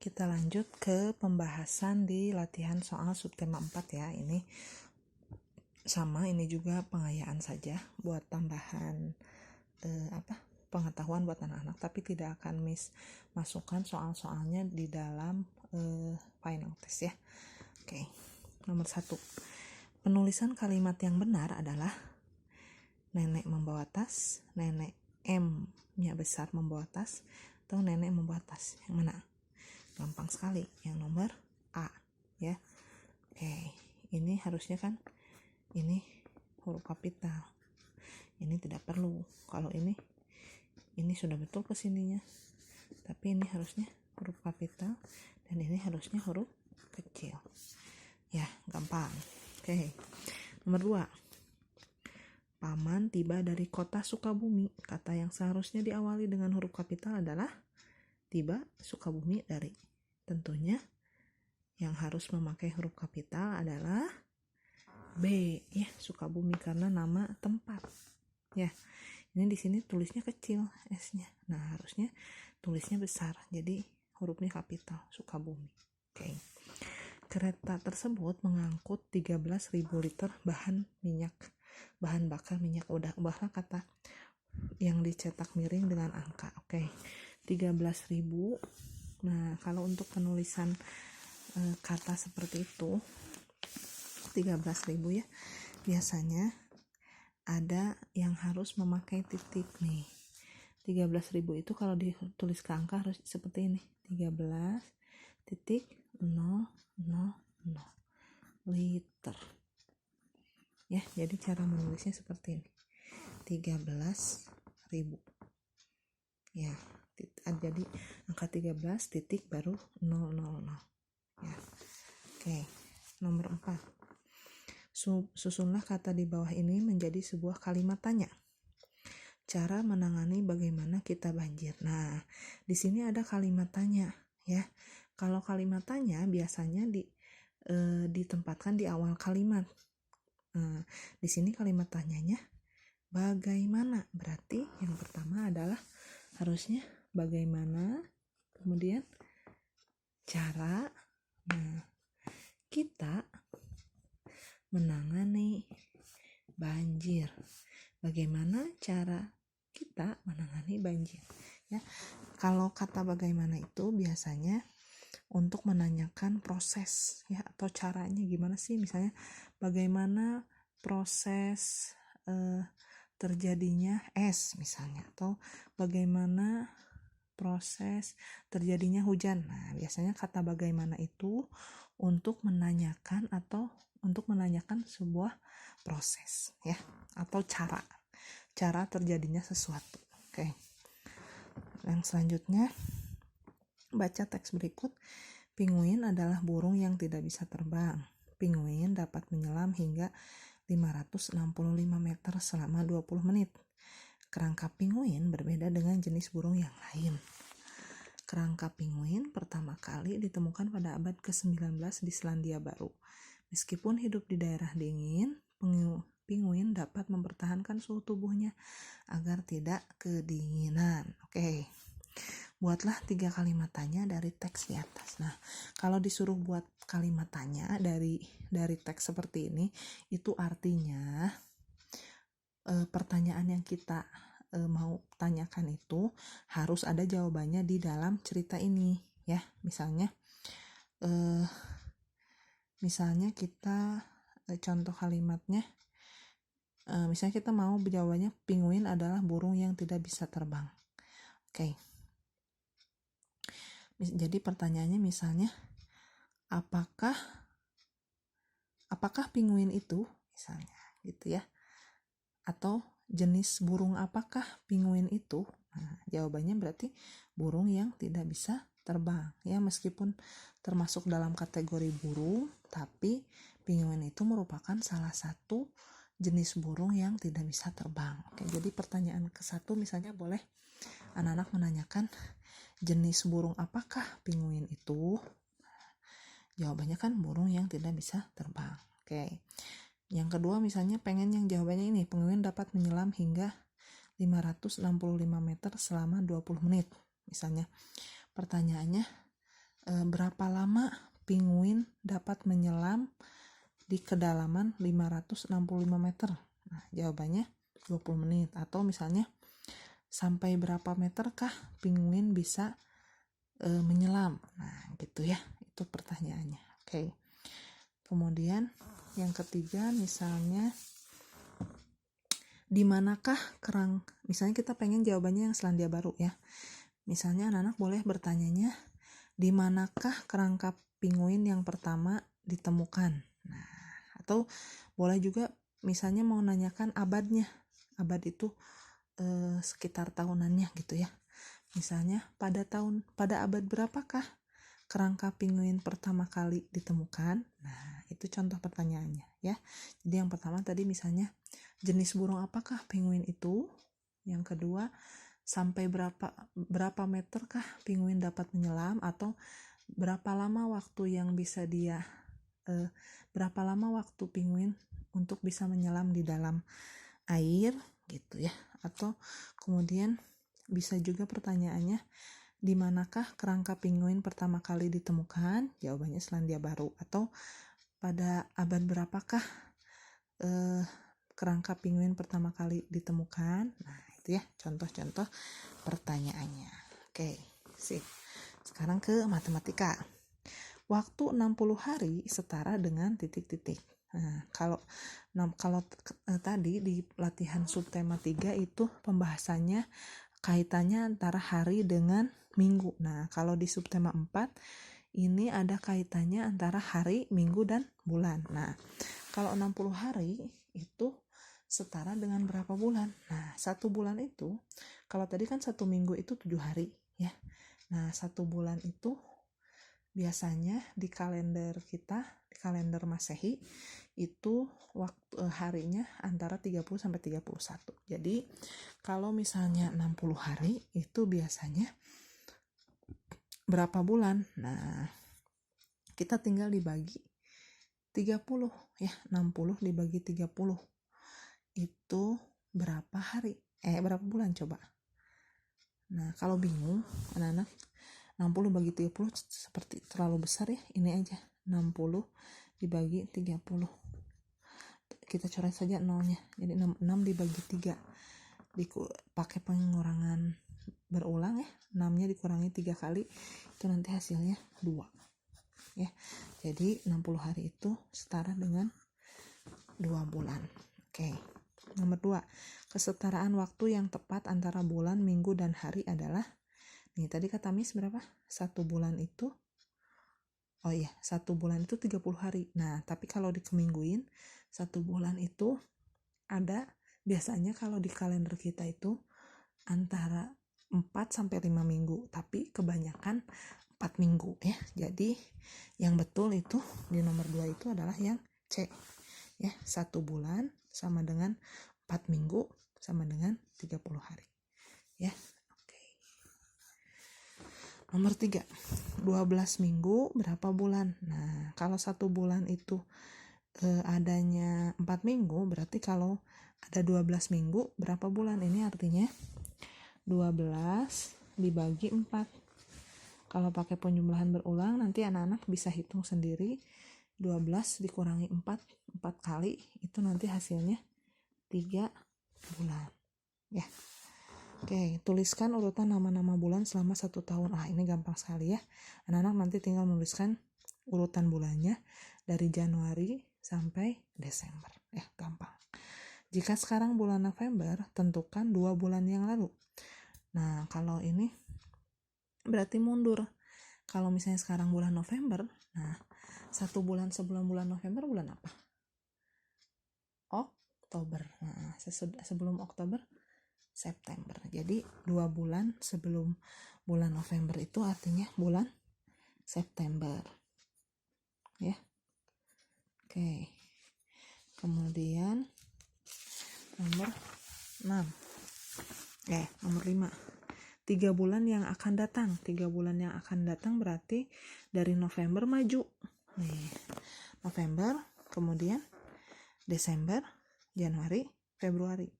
kita lanjut ke pembahasan di latihan soal subtema 4 ya. Ini sama, ini juga pengayaan saja buat tambahan pengetahuan buat anak-anak, tapi tidak akan masukkan soal-soalnya di dalam final test ya. Oke. Nomor 1. Penulisan kalimat yang benar adalah nenek membawa tas, nenek M-nya besar membawa tas, atau nenek membawa tas. Yang mana? Gampang sekali, yang nomor A ya. Oke, ini harusnya kan ini huruf kapital, ini tidak perlu. Kalau ini sudah betul kesininya, tapi ini harusnya huruf kapital dan ini harusnya huruf kecil ya, gampang. Oke, nomor 2. Paman tiba dari kota Sukabumi. Kata yang seharusnya diawali dengan huruf kapital adalah tiba Sukabumi dari. Tentunya yang harus memakai huruf kapital adalah B ya, Sukabumi, karena nama tempat ya. Ini di sini tulisnya kecil S-nya. Nah, harusnya tulisnya besar. Jadi hurufnya kapital, Sukabumi. Oke. Kereta tersebut mengangkut 13.000 liter bahan bakar minyak. Ubahlah kata yang dicetak miring dengan angka. Oke. 13.000. Nah, kalau untuk penulisan kata seperti itu 13.000 ya, biasanya ada yang harus memakai titik nih. 13.000 itu kalau ditulis ke angka harus seperti ini, 13.000 liter ya. Jadi cara menulisnya seperti ini, 13.000 ya. Jadi angka 13 titik baru 000 ya. Oke, nomor 4. Susunlah kata di bawah ini menjadi sebuah kalimat tanya. Cara menangani bagaimana kita banjir. Nah, di sini ada kalimat tanya ya. Kalau kalimat tanya biasanya ditempatkan di awal kalimat. Di sini kalimat tanyanya bagaimana. Berarti yang pertama adalah harusnya bagaimana, kemudian cara kita menangani banjir. Bagaimana cara kita menangani banjir ya. Kalau kata bagaimana itu biasanya untuk menanyakan proses ya, atau caranya gimana sih, misalnya bagaimana proses terjadinya es misalnya, atau bagaimana proses terjadinya hujan. Nah, biasanya kata bagaimana itu untuk menanyakan atau untuk menanyakan sebuah proses ya, atau cara terjadinya sesuatu. Oke. Yang selanjutnya, baca teks berikut. Pinguin adalah burung yang tidak bisa terbang. Pinguin dapat menyelam hingga 565 meter selama 20 menit. Kerangka pinguin berbeda dengan jenis burung yang lain. Kerangka pinguin pertama kali ditemukan pada abad ke-19 di Selandia Baru. Meskipun hidup di daerah dingin, pinguin dapat mempertahankan suhu tubuhnya agar tidak kedinginan. Oke. Buatlah 3 kalimat tanya dari teks di atas. Nah, kalau disuruh buat kalimat tanya dari teks seperti ini, itu artinya pertanyaan yang kita mau tanyakan itu harus ada jawabannya di dalam cerita ini ya. Misalnya kita contoh kalimatnya, misalnya kita mau jawabannya pinguin adalah burung yang tidak bisa terbang. Oke. Jadi pertanyaannya misalnya apakah pinguin itu misalnya gitu ya, atau jenis burung apakah pinguin itu. Nah, jawabannya berarti burung yang tidak bisa terbang ya. Meskipun termasuk dalam kategori burung, tapi pinguin itu merupakan salah satu jenis burung yang tidak bisa terbang. Oke, jadi pertanyaan ke-1 misalnya boleh anak-anak menanyakan jenis burung apakah pinguin itu. Jawabannya kan burung yang tidak bisa terbang. Oke. Yang kedua misalnya pengen yang jawabannya ini, pinguin dapat menyelam hingga 565 meter selama 20 menit. Misalnya pertanyaannya berapa lama penguin dapat menyelam di kedalaman 565 meter? Nah, jawabannya 20 menit. Atau misalnya, sampai berapa meterkah penguin bisa menyelam? Nah, gitu ya. Itu pertanyaannya. Oke. Kemudian yang ketiga, misalnya di manakah misalnya kita pengen jawabannya yang Selandia Baru ya. Misalnya anak-anak boleh bertanyanya, di manakah kerangka penguin yang pertama ditemukan? Nah, atau boleh juga misalnya mau nanyakan abadnya. Abad itu sekitar tahunannya gitu ya. Misalnya pada abad berapakah kerangka penguin pertama kali ditemukan? Nah, itu contoh pertanyaannya ya. Jadi yang pertama tadi misalnya jenis burung apakah penguin itu? Yang kedua, sampai berapa meterkah penguin dapat menyelam, atau berapa lama waktu yang bisa berapa lama waktu penguin untuk bisa menyelam di dalam air gitu ya. Atau kemudian bisa juga pertanyaannya, di manakah kerangka penguin pertama kali ditemukan? Jawabannya Selandia Baru. Atau pada abad berapakah kerangka penguin pertama kali ditemukan? Nah, itu ya contoh-contoh pertanyaannya. Oke, sip. Sekarang ke matematika. Waktu 60 hari setara dengan titik-titik. Nah, kalau tadi di latihan subtema 3 itu pembahasannya kaitannya antara hari dengan minggu. Nah, kalau di subtema 4 ini ada kaitannya antara hari, minggu, dan bulan. Nah, kalau 60 hari itu setara dengan berapa bulan? Nah, 1 bulan itu, kalau tadi kan 1 minggu itu 7 hari ya. Nah, 1 bulan itu biasanya di kalender kita, di kalender Masehi itu waktu harinya antara 30 sampai 31. Jadi kalau misalnya 60 hari itu biasanya berapa bulan? Nah, kita tinggal dibagi 30 ya. 60 dibagi 30 itu berapa hari? Berapa bulan coba? Nah, kalau bingung anak-anak, 60 bagi 30 seperti terlalu besar ya. Ini aja 60 dibagi 30. Kita coret saja nolnya. Jadi 6 dibagi 3. Pakai pengurangan berulang ya. 6-nya dikurangi 3 kali. Itu nanti hasilnya 2. Ya. Jadi 60 hari itu setara dengan 2 bulan. Oke. Nomor 2. Kesetaraan waktu yang tepat antara bulan, minggu, dan hari adalah, nih tadi kata Miss berapa? 1 bulan itu 1 bulan itu 30 hari. Nah, tapi kalau dikemingguin, 1 bulan itu ada biasanya kalau di kalender kita itu antara 4 sampai 5 minggu, tapi kebanyakan 4 minggu ya. Jadi yang betul itu di nomor 2 itu adalah yang C. Ya, 1 bulan sama dengan 4 minggu sama dengan 30 hari. Ya. Nomor 3, 12 minggu berapa bulan? Nah, kalau 1 bulan itu adanya 4 minggu, berarti kalau ada 12 minggu berapa bulan? Ini artinya 12 dibagi 4. Kalau pakai penjumlahan berulang, nanti anak-anak bisa hitung sendiri. 12 dikurangi 4 kali, itu nanti hasilnya 3 bulan. Ya. Oke, tuliskan urutan nama-nama bulan selama 1 tahun. Ini gampang sekali ya. Anak-anak nanti tinggal menuliskan urutan bulannya dari Januari sampai Desember. Ya, gampang. Jika sekarang bulan November, tentukan 2 bulan yang lalu. Nah, kalau ini berarti mundur. Kalau misalnya sekarang bulan November, nah 1 bulan sebelum bulan November bulan apa? Oktober. Nah, sebelum Oktober, September. Jadi 2 bulan sebelum bulan November itu artinya bulan September. Ya. Oke. Kemudian nomor 6. Nomor 5. 3 bulan yang akan datang. 3 bulan yang akan datang berarti dari November maju. Nih. November, kemudian Desember, Januari, Februari.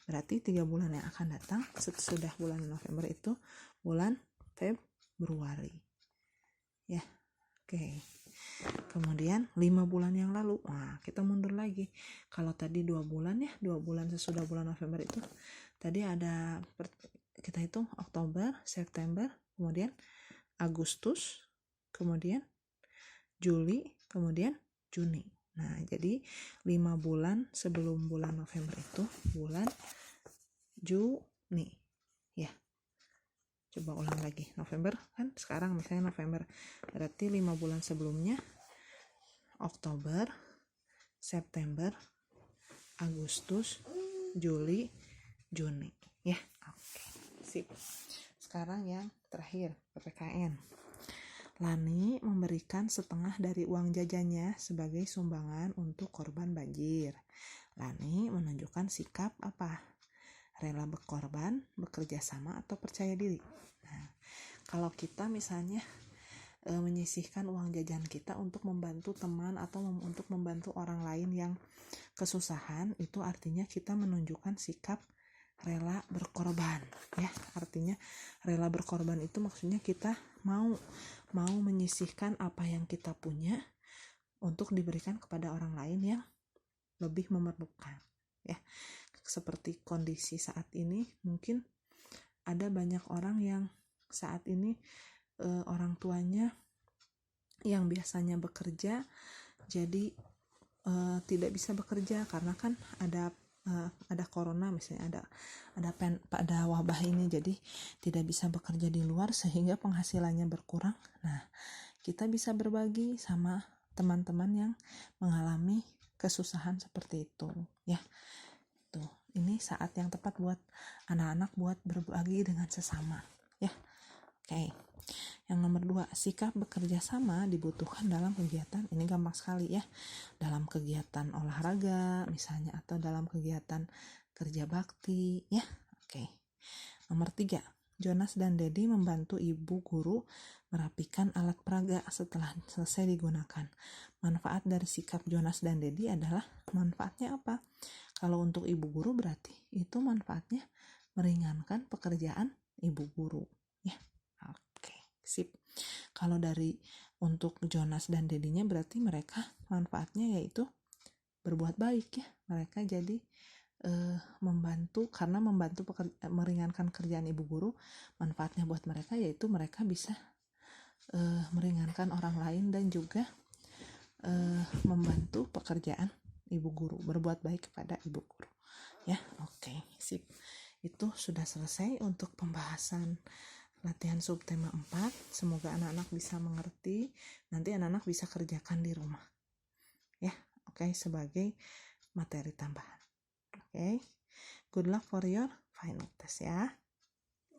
Berarti 3 bulan yang akan datang sesudah bulan November itu bulan Februari. Ya. Oke. Kemudian 5 bulan yang lalu, nah kita mundur lagi. Kalau tadi 2 bulan ya, 2 bulan sesudah bulan November itu tadi ada kita hitung Oktober, September, kemudian Agustus, kemudian Juli, kemudian Juni. Nah, jadi 5 bulan sebelum bulan November itu bulan Juni. Ya. Coba ulang lagi. November kan sekarang misalnya November. Berarti 5 bulan sebelumnya Oktober, September, Agustus, Juli, Juni. Ya, oke. Sip. Sekarang yang terakhir, PPKN. Lani memberikan setengah dari uang jajannya sebagai sumbangan untuk korban banjir. Lani menunjukkan sikap apa? Rela berkorban, bekerja sama, atau percaya diri. Nah, kalau kita misalnya menyisihkan uang jajan kita untuk membantu teman atau untuk membantu orang lain yang kesusahan, itu artinya kita menunjukkan sikap rela berkorban, ya. Artinya rela berkorban itu maksudnya kita mau menyisihkan apa yang kita punya untuk diberikan kepada orang lain yang lebih memerlukan, ya. Seperti kondisi saat ini, mungkin ada banyak orang yang saat ini orang tuanya yang biasanya bekerja jadi tidak bisa bekerja karena kan ada corona misalnya, ada wabah ini, jadi tidak bisa bekerja di luar sehingga penghasilannya berkurang. Nah, kita bisa berbagi sama teman-teman yang mengalami kesusahan seperti itu, ya. Tuh, ini saat yang tepat buat anak-anak buat berbagi dengan sesama, ya. Oke. Yang nomor 2, sikap bekerja sama dibutuhkan dalam kegiatan, ini gampang sekali ya, dalam kegiatan olahraga misalnya atau dalam kegiatan kerja bakti, ya. Oke. Nomor 3, Jonas dan Dedi membantu ibu guru merapikan alat peraga setelah selesai digunakan. Manfaat dari sikap Jonas dan Dedi adalah, manfaatnya apa? Kalau untuk ibu guru berarti itu manfaatnya meringankan pekerjaan ibu guru, ya. Sip. Kalau dari untuk Jonas dan Dedinya berarti mereka manfaatnya yaitu berbuat baik, ya. Mereka jadi membantu, karena meringankan kerjaan ibu guru, manfaatnya buat mereka yaitu mereka bisa meringankan orang lain dan juga membantu pekerjaan ibu guru, berbuat baik kepada ibu guru, ya. Oke, sip. Itu sudah selesai untuk pembahasan latihan subtema 4. Semoga anak-anak bisa mengerti. Nanti anak-anak bisa kerjakan di rumah, ya. Oke, sebagai materi tambahan. Oke. Good luck for your final test, ya.